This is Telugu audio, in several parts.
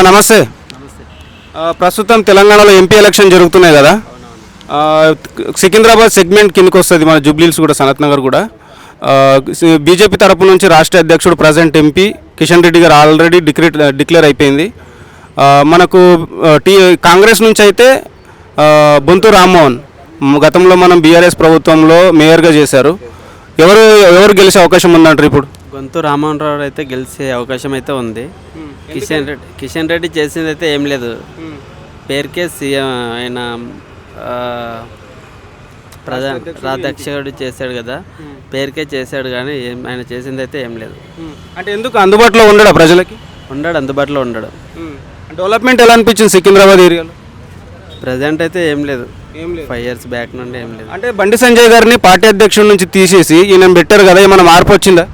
నమస్తే. ప్రస్తుతం తెలంగాణలో ఎంపీ ఎలక్షన్ జరుగుతున్నాయి కదా. సికింద్రాబాద్ సెగ్మెంట్ కిందకి వస్తుంది, మన జూబ్లీహిల్స్ కూడా, సనత్ నగర్ కూడా. బీజేపీ తరపు నుంచి రాష్ట్ర అధ్యక్షుడు ప్రజెంట్ ఎంపీ కిషన్ రెడ్డి గారు ఆల్రెడీ డిక్లేర్ అయిపోయింది. మనకు కాంగ్రెస్ నుంచి అయితే బొంతు రామ్మోహన్ గతంలో మనం బీఆర్ఎస్ ప్రభుత్వంలో మేయర్గా చేశారు. ఎవరు గెలిచే అవకాశం ఉందంటారు ఇప్పుడు? గొంతు రామ్మోహన్ రావు అయితే గెలిచే అవకాశం అయితే ఉంది. కిషన్ రెడ్డి చేసింది అయితే ఏం లేదు, పేరుకే సీఎం ఆయన రాధ్యక్షుడు చేశాడు కదా, పేరుకే చేశాడు కానీ ఆయన చేసింది అయితే ఏం లేదు. అంటే ఎందుకు అందుబాటులో ఉండడా ప్రజలకి? ఉండడు, అందుబాటులో ఉండడు. డెవలప్మెంట్ ఎలా అనిపించింది సికింద్రాబాద్ ఏరియాలో? ప్రజెంట్ అయితే ఏం లేదు, 5 years బ్యాక్ నుండి ఏం లేదు. అంటే బండి సంజయ్ గారిని పార్టీ అధ్యక్షుడి నుంచి తీసేసి ఈయన పెట్టారు కదా, ఏమైనా మార్పు వచ్చిందా?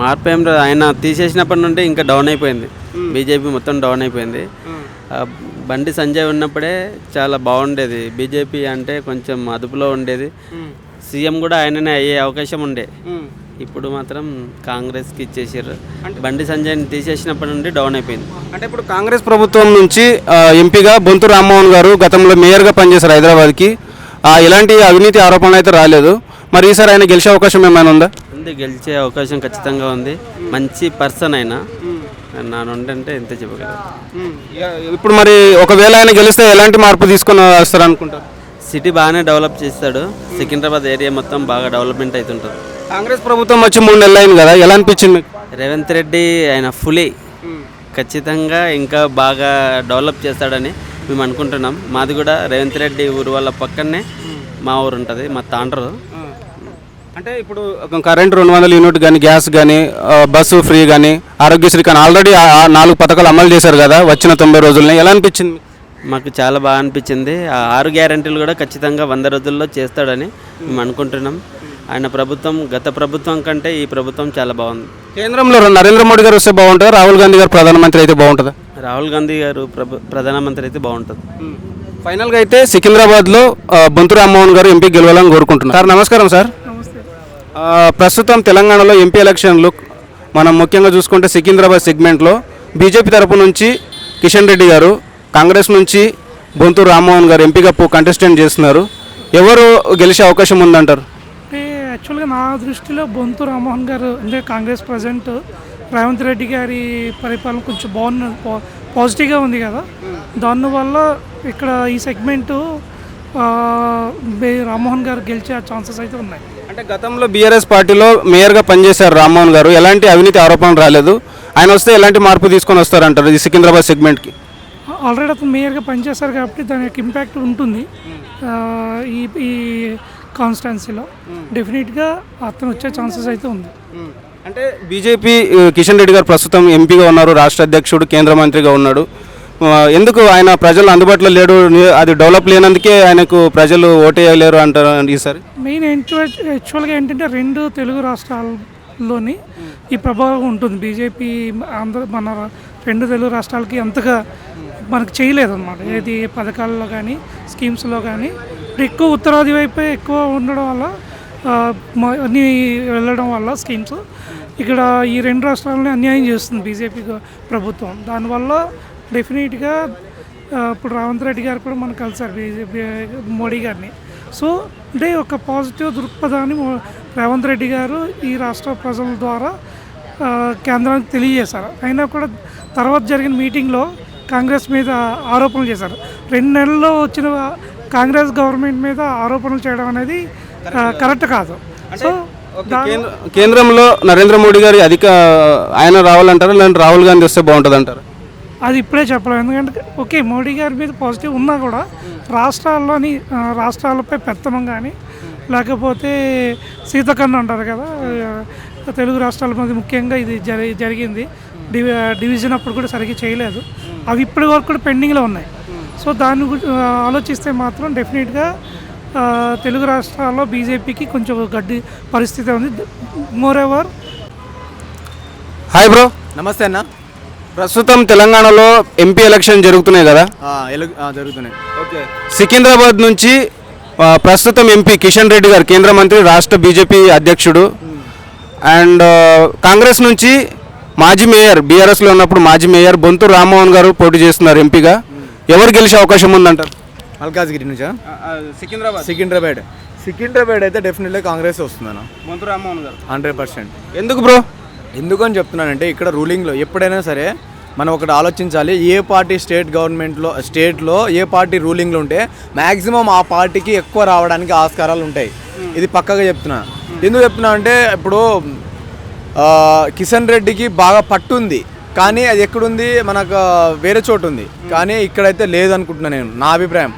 మార్పు ఏం లేదు, ఆయన తీసేసినప్పటి నుండి ఇంకా డౌన్ అయిపోయింది, బీజేపీ మొత్తం డౌన్ అయిపోయింది. బండి సంజయ్ ఉన్నప్పుడే చాలా బాగుండేది, బీజేపీ అంటే కొంచెం అదుపులో ఉండేది, సీఎం కూడా ఆయననే అయ్యే అవకాశం ఉండే. ఇప్పుడు మాత్రం కాంగ్రెస్కి ఇచ్చేసారు, బండి సంజయ్ని తీసేసినప్పటి నుండి డౌన్ అయిపోయింది. అంటే ఇప్పుడు కాంగ్రెస్ ప్రభుత్వం నుంచి ఎంపీగా బొంతు రామ్మోహన్ గారు గతంలో మేయర్గా పనిచేశారు హైదరాబాద్కి. ఎలాంటి అవినీతి ఆరోపణలు అయితే రాలేదు. మరి ఈసారి ఆయన గెలిచే అవకాశం ఏమైనా ఉందా? ఉంది, గెలిచే అవకాశం ఖచ్చితంగా ఉంది. మంచి పర్సన్ అయినా నా నుండి అంటే ఎంత చెప్పగలరు. ఇప్పుడు మరి ఒకవేళ ఆయన గెలిస్తే ఎలాంటి మార్పు తీసుకొని వస్తారు అనుకుంటారు? సిటీ బాగానే డెవలప్ చేస్తాడు, సికింద్రాబాద్ ఏరియా మొత్తం బాగా డెవలప్మెంట్ అవుతుంటుంది. కాంగ్రెస్ ప్రభుత్వం వచ్చి 3 నెలలు అయింది కదా, ఎలా అనిపించింది? రేవంత్ రెడ్డి ఆయన ఫుల్లీ ఖచ్చితంగా ఇంకా బాగా డెవలప్ చేస్తాడని మేము అనుకుంటున్నాం. మాది కూడా రేవంత్ రెడ్డి ఊరు వాళ్ళ పక్కనే మా ఊరు ఉంటుంది, మా తాండ్రు. అంటే ఇప్పుడు కరెంట్ 200 యూనిట్ కానీ, గ్యాస్ కానీ, బస్సు ఫ్రీ కానీ, ఆరోగ్యశ్రీ కానీ ఆల్రెడీ 4 పథకాలు అమలు చేశారు కదా వచ్చిన 90 రోజులని. ఎలా అనిపించింది? మాకు చాలా బాగా అనిపించింది. ఆ 6 గ్యారెంటీలు కూడా ఖచ్చితంగా 100 రోజుల్లో చేస్తాడని మేము అనుకుంటున్నాం. ఆయన ప్రభుత్వం గత ప్రభుత్వం కంటే ఈ ప్రభుత్వం చాలా బాగుంది. కేంద్రంలో నరేంద్ర మోడీ గారు వస్తే బాగుంటుందా, రాహుల్ గాంధీ గారు ప్రధానమంత్రి అయితే బాగుంటుందా? రాహుల్ గాంధీ గారు ప్రధానమంత్రి అయితే బాగుంటుంది. ఫైనల్గా అయితే సికింద్రాబాద్లో బొంతు రామ్మోహన్ గారు ఎంపీ గెలవాలని కోరుకుంటున్నారు. సార్ నమస్కారం. సార్ ప్రస్తుతం తెలంగాణలో ఎంపీ ఎలక్షన్లు మనం ముఖ్యంగా చూసుకుంటే సికింద్రాబాద్ సెగ్మెంట్లో బీజేపీ తరపు నుంచి కిషన్ రెడ్డి గారు, కాంగ్రెస్ నుంచి బొంతు రామ్మోహన్ గారు ఎంపీగా కంటెస్టెంట్ చేస్తున్నారు. ఎవరు గెలిచే అవకాశం ఉందంటారు? అంటే యాక్చువల్గా నా దృష్టిలో బొంతు రామ్మోహన్ గారు అంటే కాంగ్రెస్ ప్రజెంట్ రేవంత్ రెడ్డి గారి పరిపాలన కొంచెం పాజిటివ్గా ఉంది కదా, దానివల్ల ఇక్కడ ఈ సెగ్మెంటు రామ్మోహన్ గారు గెలిచే ఛాన్సెస్ అయితే ఉన్నాయి. అంటే గతంలో బీఆర్ఎస్ పార్టీలో మేయర్గా పనిచేశారు రామ్మోహన్ గారు, ఎలాంటి అవినీతి ఆరోపణలు రాలేదు. ఆయన వస్తే ఎలాంటి మార్పు తీసుకొని వస్తారంటారు ఈ సికింద్రాబాద్ సెగ్మెంట్కి? ఆల్రెడీ అతను మేయర్గా పనిచేశారు కాబట్టి దాని యొక్క ఇంపాక్ట్ ఉంటుంది ఈ కాన్స్టిట్యున్సీలో. డెఫినెట్గా అతను వచ్చే ఛాన్సెస్ అయితే ఉంది. అంటే బీజేపీ కిషన్ రెడ్డి గారు ప్రస్తుతం ఎంపీగా ఉన్నారు, రాష్ట్ర అధ్యక్షుడు, కేంద్ర మంత్రిగా ఉన్నాడు. ఎందుకు ఆయన ప్రజలు అందుబాటులో లేడు? అది డెవలప్ లేనందుకే ఆయనకు ప్రజలు ఓటేయలేరు అంటారు ఈసారి. మెయిన్ యాక్చువల్గా ఏంటంటే 2 తెలుగు రాష్ట్రాల్లోని ఈ ప్రభావం ఉంటుంది. బీజేపీ మన 2 తెలుగు రాష్ట్రాలకి అంతగా మనకు చేయలేదన్నమాట, ఏది పథకాల్లో కానీ స్కీమ్స్లో కానీ. ఎక్కువ ఉత్తరాది వైపే ఎక్కువ ఉండడం వల్ల అన్నీ వెళ్ళడం వల్ల స్కీమ్స్ ఇక్కడ ఈ 2 రాష్ట్రాలని అన్యాయం చేస్తుంది బీజేపీ ప్రభుత్వం. దానివల్ల డెఫినెట్గా ఇప్పుడు రేవంత్ రెడ్డి గారు కూడా మనం కలిసారు బీజేపీ మోడీ గారిని. సో అంటే ఒక పాజిటివ్ దృక్పథాన్ని రేవంత్ రెడ్డి గారు ఈ రాష్ట్ర ప్రజల ద్వారా కేంద్రానికి తెలియజేశారు. అయినా కూడా తర్వాత జరిగిన మీటింగ్లో కాంగ్రెస్ మీద ఆరోపణలు చేశారు. 2 నెలల్లో వచ్చిన కాంగ్రెస్ గవర్నమెంట్ మీద ఆరోపణలు చేయడం అనేది కరెక్ట్ కాదు. సో కేంద్రంలో నరేంద్ర మోడీ గారి ఆయన రావాలంటారు, లేదంటే రాహుల్ గాంధీ వస్తే బాగుంటుంది అంటారు? అది ఇప్పుడే చెప్పలేము, ఎందుకంటే ఓకే మోడీ గారి మీద పాజిటివ్ ఉన్నా కూడా రాష్ట్రాలపై పెత్తనం కానీ, లేకపోతే సీతకన్ను అంటారు కదా, తెలుగు రాష్ట్రాల మధ్య ముఖ్యంగా ఇది జరిగింది. డివిజన్ అప్పుడు కూడా సరిగ్గా చేయలేదు, అవి ఇప్పటి వరకు కూడా పెండింగ్లో ఉన్నాయి. సో దాన్ని ఆలోచిస్తే మాత్రం డెఫినెట్గా తెలుగు రాష్ట్రాల్లో బీజేపీకి కొంచెం గడ్డి పరిస్థితి ఉంది. More ever. Hi bro. నమస్తే అన్న. ప్రస్తుతం తెలంగాణలో ఎంపీ ఎలక్షన్ జరుగుతున్నాయి కదా? జరుగుతున్నాయి. ఓకే. సికింద్రాబాద్ నుంచి ప్రస్తుతం ఎంపీ కిషన్ రెడ్డి గారు, కేంద్ర మంత్రి, రాష్ట్ర బీజేపీ అధ్యక్షుడు, అండ్ కాంగ్రెస్ నుంచి మాజీ మేయర్ బీఆర్ఎస్లో ఉన్నప్పుడు మాజీ మేయర్ బొంతూరు రామ్మోహన్ గారు పోటీ చేస్తున్నారు ఎంపీగా. ఎవరు గెలిచే అవకాశం ఉందంటారు? మల్కాజ్గిరి నుంచా? సికింద్రాబాద్ సికింద్రాబాద్ అయితే డెఫినెట్లీ కాంగ్రెస్ వస్తుందన్న, బొంతూరు రామ్మోహన్ గారు 100%. ఎందుకు బ్రో? ఎందుకని చెప్తున్నానంటే ఇక్కడ రూలింగ్లో ఎప్పుడైనా సరే మనం ఒకటి ఆలోచించాలి. ఏ పార్టీ స్టేట్లో ఏ పార్టీ రూలింగ్లో ఉంటే మ్యాక్సిమం ఆ పార్టీకి ఎక్కువ రావడానికి ఆస్కారాలు ఉంటాయి. ఇది పక్కగా చెప్తున్నా. ఎందుకు చెప్తున్నా అంటే ఇప్పుడు కిషన్ రెడ్డికి బాగా పట్టుంది, కానీ అది ఎక్కడుంది, మనకు వేరే చోటు ఉంది, కానీ ఇక్కడైతే లేదనుకుంటున్నాను నేను, నా అభిప్రాయం.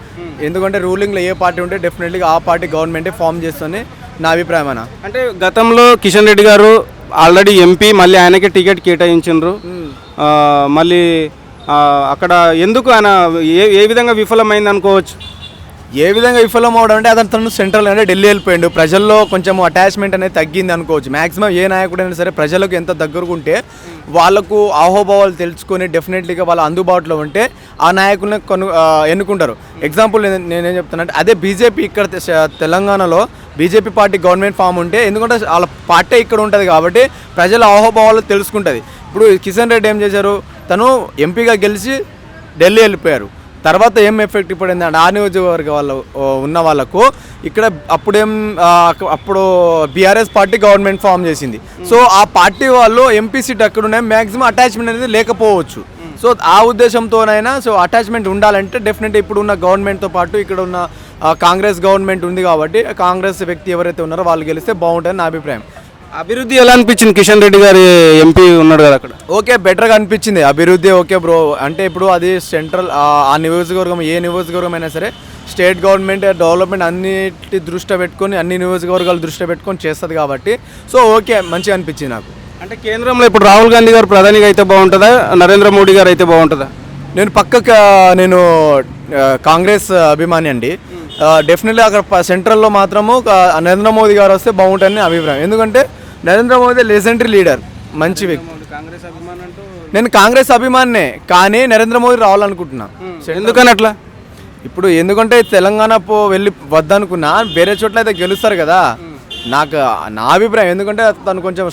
ఎందుకంటే రూలింగ్లో ఏ పార్టీ ఉంటే డెఫినెట్లీగా ఆ పార్టీ గవర్నమెంటే ఫామ్ చేస్తుంది నా అభిప్రాయం అన్న. అంటే గతంలో కిషన్ రెడ్డి గారు ఆల్రెడీ ఎంపీ, మళ్ళీ ఆయనకే టికెట్ కేటాయించారు. మళ్ళీ అక్కడ ఎందుకు ఆయన ఏ విధంగా విఫలమైంది అనుకోవచ్చు? ఏ విధంగా విఫలం అవడం అంటే తను సెంట్రల్ అంటే ఢిల్లీ వెళ్ళిపోయాడు. ప్రజల్లో కొంచెం అటాచ్మెంట్ అనేది తగ్గింది అనుకోవచ్చు. మ్యాక్సిమం ఏ నాయకుడైనా సరే ప్రజలకు ఎంత దగ్గరకు ఉంటే వాళ్ళకు ఆహోభావాలు తెలుసుకొని డెఫినెట్లీగా వాళ్ళ అందుబాటులో ఉంటే ఆ నాయకుల్ని ఎన్నుకుంటారు. ఎగ్జాంపుల్ నేనేం చెప్తానంటే అదే బీజేపీ ఇక్కడ తెలంగాణలో బీజేపీ పార్టీ గవర్నమెంట్ ఫామ్ ఉంటే, ఎందుకంటే వాళ్ళ పార్టీ ఇక్కడ ఉంటుంది కాబట్టి ప్రజల ఆహోభావాలు తెలుసుకుంటుంది. ఇప్పుడు కిషన్ రెడ్డి ఏం చేశారు, తను ఎంపీగా గెలిచి ఢిల్లీ వెళ్ళిపోయారు. తర్వాత ఏం ఎఫెక్ట్ పడింది అంటే ఆ నియోజకవర్గ వాళ్ళు ఉన్న వాళ్ళకు ఇక్కడ అప్పుడు బీఆర్ఎస్ పార్టీ గవర్నమెంట్ ఫామ్ చేసింది. సో ఆ పార్టీ వాళ్ళు ఎంపీ సీట్ ఎక్కడ ఉన్నాయి, మ్యాక్సిమం అటాచ్మెంట్ అనేది లేకపోవచ్చు. సో ఆ ఉద్దేశంతోనైనా సో అటాచ్మెంట్ ఉండాలంటే డెఫినెట్ ఇప్పుడు ఉన్న గవర్నమెంట్తో పాటు ఇక్కడ ఉన్న కాంగ్రెస్ గవర్నమెంట్ ఉంది కాబట్టి కాంగ్రెస్ వ్యక్తి ఎవరైతే ఉన్నారో వాళ్ళు గెలిస్తే బాగుంటుందని నా అభిప్రాయం. అభివృద్ధి ఎలా అనిపించింది? కిషన్ రెడ్డి గారి ఎంపీ ఉన్నాడు కదా అక్కడ. ఓకే, బెటర్గా అనిపించింది అభివృద్ధి. ఓకే బ్రో, అంటే ఇప్పుడు అది సెంట్రల్ ఆ నియోజకవర్గం ఏ నియోజకవర్గం అయినా సరే స్టేట్ గవర్నమెంట్ డెవలప్మెంట్ అన్నిటి దృష్టి పెట్టుకొని అన్ని నియోజకవర్గాలు దృష్టి పెట్టుకొని చేస్తుంది కాబట్టి సో ఓకే, మంచిగా అనిపించింది నాకు. అంటే కేంద్రంలో ఇప్పుడు రాహుల్ గాంధీ గారు ప్రధానిగా అయితే బాగుంటుందా, నరేంద్ర మోడీ గారు అయితే బాగుంటుందా? నేను కాంగ్రెస్ అభిమాని అండి. డెఫినెట్లీ అక్కడ సెంట్రల్లో మాత్రము నరేంద్ర మోదీ గారు వస్తే బాగుంటుందని అభిప్రాయం. ఎందుకంటే నరేంద్ర మోదీ లెజెండరీ లీడర్, మంచి వ్యక్తి. నేను కాంగ్రెస్ అభిమానినే, కానీ నరేంద్ర మోదీ రావాలనుకుంటున్నా. ఎందుకని అట్లా? ఇప్పుడు ఎందుకంటే తెలంగాణ వెళ్ళి వద్దనుకున్నా వేరే చోట్ల అయితే గెలుస్తారు కదా, నా అభిప్రాయం. ఎందుకంటే తను కొంచెం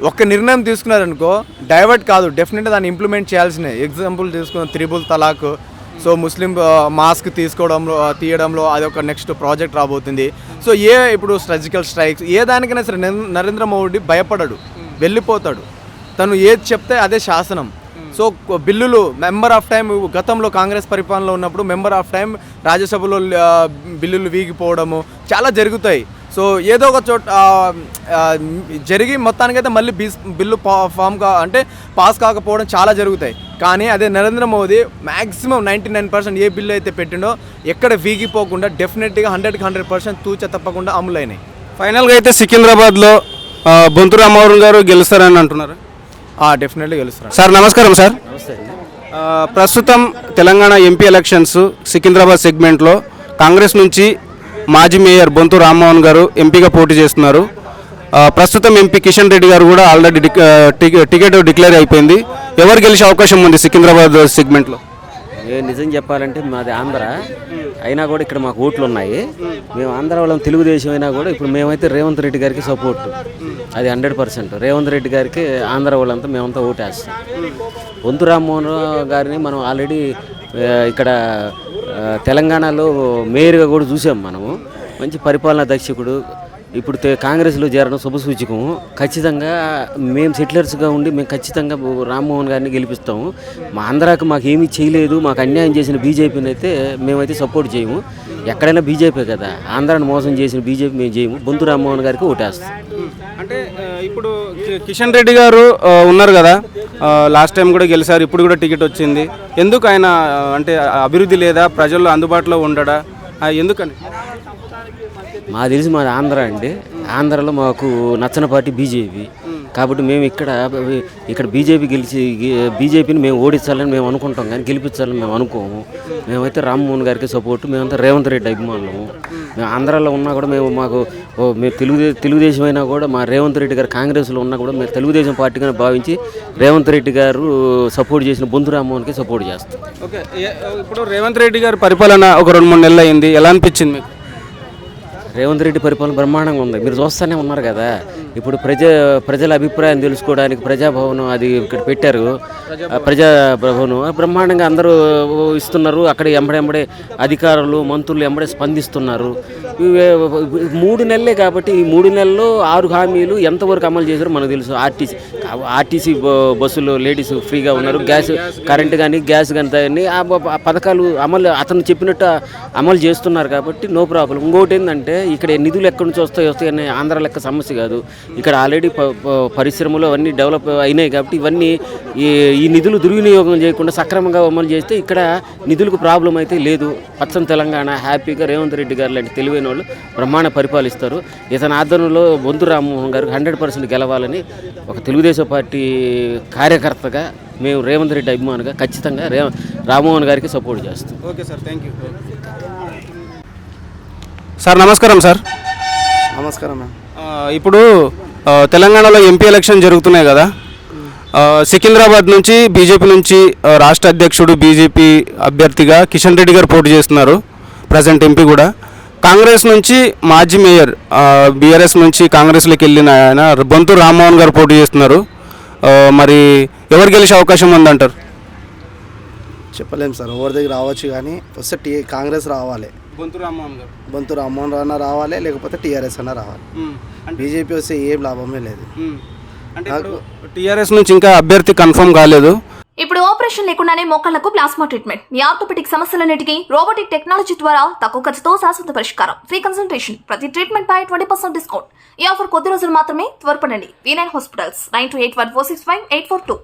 ఒక్క నిర్ణయం తీసుకున్నారనుకో డైవర్ట్ కాదు, డెఫినెట్గా దాన్ని ఇంప్లిమెంట్ చేయాల్సినవి. ఎగ్జాంపుల్ తీసుకున్న 3 తలాక్, సో ముస్లిం మాస్క్ తీయడంలో అది ఒక నెక్స్ట్ ప్రాజెక్ట్ రాబోతుంది. సో ఇప్పుడు సర్జికల్ స్ట్రైక్స్ ఏ దానికైనా సరే నరేంద్ర మోడీ భయపడడు, వెళ్ళిపోతాడు. తను ఏది చెప్తే అదే శాసనం. సో బిల్లులు మెంబర్ ఆఫ్ టైం, గతంలో కాంగ్రెస్ పరిపాలనలో ఉన్నప్పుడు మెంబర్ ఆఫ్ టైం రాజ్యసభలో బిల్లులు వీగిపోవడము చాలా జరుగుతాయి. సో ఏదో ఒక చోట జరిగి మొత్తానికైతే మళ్ళీ బిల్లు అంటే పాస్ కాకపోవడం చాలా జరుగుతాయి. కానీ అదే నరేంద్ర మోదీ మ్యాక్సిమం 99% ఏ బిల్లు అయితే పెట్టిండో ఎక్కడ వీగిపోకుండా డెఫినెట్గా 100% తూచ తప్పకుండా అమలైనాయి. ఫైనల్గా అయితే సికింద్రాబాద్లో బొంతూరు రామ్మోహన్ గారు గెలుస్తారని అంటున్నారు. డెఫినెట్లీ గెలుస్తారు. సార్ నమస్కారం సార్. ప్రస్తుతం తెలంగాణ ఎంపీ ఎలక్షన్స్ సికింద్రాబాద్ సెగ్మెంట్లో కాంగ్రెస్ నుంచి మాజీ మేయర్ బొంతూరు రామ్మోహన్ గారు ఎంపీగా పోటీ చేస్తున్నారు. ప్రస్తుతం ఎంపీ కిషన్ రెడ్డి గారు కూడా ఆల్రెడీ టికెట్ డిక్లేర్ అయిపోయింది. ఎవరు గెలిచే అవకాశం ఉంది సికింద్రాబాద్ సెగ్మెంట్లో? నిజం చెప్పాలంటే మాది ఆంధ్ర అయినా కూడా ఇక్కడ మాకు ఓట్లు ఉన్నాయి. మేము ఆంధ్ర వాళ్ళం, తెలుగుదేశం అయినా కూడా ఇప్పుడు మేమైతే రేవంత్ రెడ్డి గారికి సపోర్ట్, అది 100%. రేవంత్ రెడ్డి గారికి ఆంధ్ర వాళ్ళంతా మేమంతా ఓటేస్తాం. బొంతూరు రామ్మోహన్ గారిని మనం ఆల్రెడీ ఇక్కడ తెలంగాణలో మేయర్గా కూడా చూసాం మనము. మంచి పరిపాలనా దక్షకుడు. ఇప్పుడు కాంగ్రెస్లో చేరడం శుభసూచకము. ఖచ్చితంగా మేము సెటిలర్స్గా ఉండి మేము ఖచ్చితంగా రామ్మోహన్ గారిని గెలిపిస్తాము. మా ఆంధ్రాకి మాకు ఏమీ చేయలేదు, మాకు అన్యాయం చేసిన బీజేపీని అయితే మేమైతే సపోర్ట్ చేయము. ఎక్కడైనా బీజేపీ కదా, ఆంధ్రాని మోసం చేసిన బీజేపీ మేము చేయము. బొంతూరు రామ్మోహన్ గారికి ఓటేస్తాం. అంటే ఇప్పుడు కిషన్ రెడ్డి గారు ఉన్నారు కదా, లాస్ట్ టైం కూడా గెలిచారు, ఇప్పుడు కూడా టికెట్ వచ్చింది. ఎందుకు ఆయన అంటే అభివృద్ధి లేదా, ప్రజల్లో అందుబాటులో ఉండడా, ఎందుకని? మాకు తెలిసి మాది ఆంధ్ర అండి. ఆంధ్రలో మాకు నచ్చని పార్టీ బీజేపీ. కాబట్టి మేము ఇక్కడ బీజేపీని మేము ఓడించాలని మేము అనుకుంటాం, కానీ గెలిపించాలని మేము అనుకోము. మేమైతే రామ్మోహన్ గారికి సపోర్ట్, మేమంతా రేవంత్ రెడ్డి అభిమానులము. మేము ఆంధ్రాలో ఉన్నా కూడా మేము తెలుగుదేశం అయినా కూడా మా రేవంత్ రెడ్డి గారు కాంగ్రెస్లో ఉన్నా కూడా మేము తెలుగుదేశం పార్టీగానే భావించి రేవంత్ రెడ్డి గారు సపోర్ట్ చేసిన బొంతూరు రామ్మోహన్కి సపోర్ట్ చేస్తాం. ఓకే, ఇప్పుడు రేవంత్ రెడ్డి గారి పరిపాలన ఒక 2-3 నెలలు అయింది, ఎలా అనిపించింది మీకు? రేవంత్ రెడ్డి పరిపాలన బ్రహ్మాండంగా ఉంది. మీరు చూస్తూనే ఉన్నారు కదా. ఇప్పుడు ప్రజల అభిప్రాయం తెలుసుకోవడానికి ప్రజాభవనం అది ఇక్కడ పెట్టారు. ప్రజాభవనం బ్రహ్మాండంగా అందరూ ఇస్తున్నారు. అక్కడ ఎంబడే అధికారులు మంత్రులు ఎంబడే స్పందిస్తున్నారు. 3 నెలలే కాబట్టి ఈ 3 నెలల్లో 6 హామీలు ఎంతవరకు అమలు చేశారో మనకు తెలుసు. ఆర్టీసీ బస్సులు లేడీస్ ఫ్రీగా ఉన్నారు. గ్యాస్ కరెంటు కానీ గ్యాస్ కానీ ఆ పథకాలు అమలు అతను చెప్పినట్టు అమలు చేస్తున్నారు కాబట్టి నో ప్రాబ్లం. ఇంకోటి ఏంటంటే ఇక్కడ నిధులు ఎక్కడి నుంచి వస్తాయని ఆంధ్ర లెక్క సమస్య కాదు. ఇక్కడ ఆల్రెడీ పరిశ్రమలు అవన్నీ డెవలప్ అయినాయి కాబట్టి ఇవన్నీ ఈ నిధులు దుర్వినియోగం చేయకుండా సక్రమంగా అమలు చేస్తే ఇక్కడ నిధులకు ప్రాబ్లం అయితే లేదు. పచ్చని తెలంగాణ హ్యాపీగా రేవంత్ రెడ్డి గారు లాంటి తెలివైన వాళ్ళు బ్రహ్మాండ పరిపాలిస్తారు. ఇతని ఆధ్వర్యంలో బొంతు రామ్మోహన్ గారు 100% గెలవాలని ఒక తెలుగుదేశం పార్టీ కార్యకర్తగా మేము రేవంత్ రెడ్డి అభిమానిగా ఖచ్చితంగా రామ్మోహన్ గారికి సపోర్ట్ చేస్తాం. Okay sir, thank you sir. నమస్కారం సార్. నమస్కారం. ఇప్పుడు తెలంగాణలో ఎంపీ ఎలక్షన్ జరుగుతున్నాయి కదా. సికింద్రాబాద్ నుంచి బీజేపీ నుంచి రాష్ట్ర అధ్యక్షుడు బీజేపీ అభ్యర్థిగా కిషన్ రెడ్డి గారు పోటీ చేస్తున్నారు. ప్రజెంట్ ఎంపీ కూడా. కాంగ్రెస్ నుంచి మాజీ మేయర్ బీఆర్ఎస్ నుంచి కాంగ్రెస్లోకి వెళ్ళిన ఆయన బొంతు రామ్మోహన్ గారు పోటీ చేస్తున్నారు. మరి ఎవరు గెలిచే అవకాశం ఉందంటారు? చెప్పలేము సార్, ఎవరి దగ్గర రావచ్చు కానీ వస్తే కాంగ్రెస్ రావాలి. బొంతు రామ్మోహన్ రావు అన్న రావాలి, లేకపోతే టీఆర్ఎస్ అన్న రావాలి. బీజేపీ వస్తే ఏం లాభమే లేదు. అంటే టీఆర్ఎస్ నుంచి ఇంకా అభ్యర్థి కన్ఫర్మ్ కాలేదు. ఇప్పుడు ఆపరేషన్ లేకుండానే మోకాళ్లకు ప్లాస్మా ట్రీట్మెంట్. మీ ఆర్థోపెటిక్ సమస్యలన్నిటికీ రోబోటిక్ టెక్నాలజీ ద్వారా తక్కువ ఖర్చుతో శాశ్వత పరిష్కారం. Free consultation. ప్రతి ట్రీట్మెంట్ పై 20% డిస్కౌంట్. ఈ ఆఫర్ కొద్ది రోజులు మాత్రమే. త్వరపడండి. V9 hospitals 9281465842.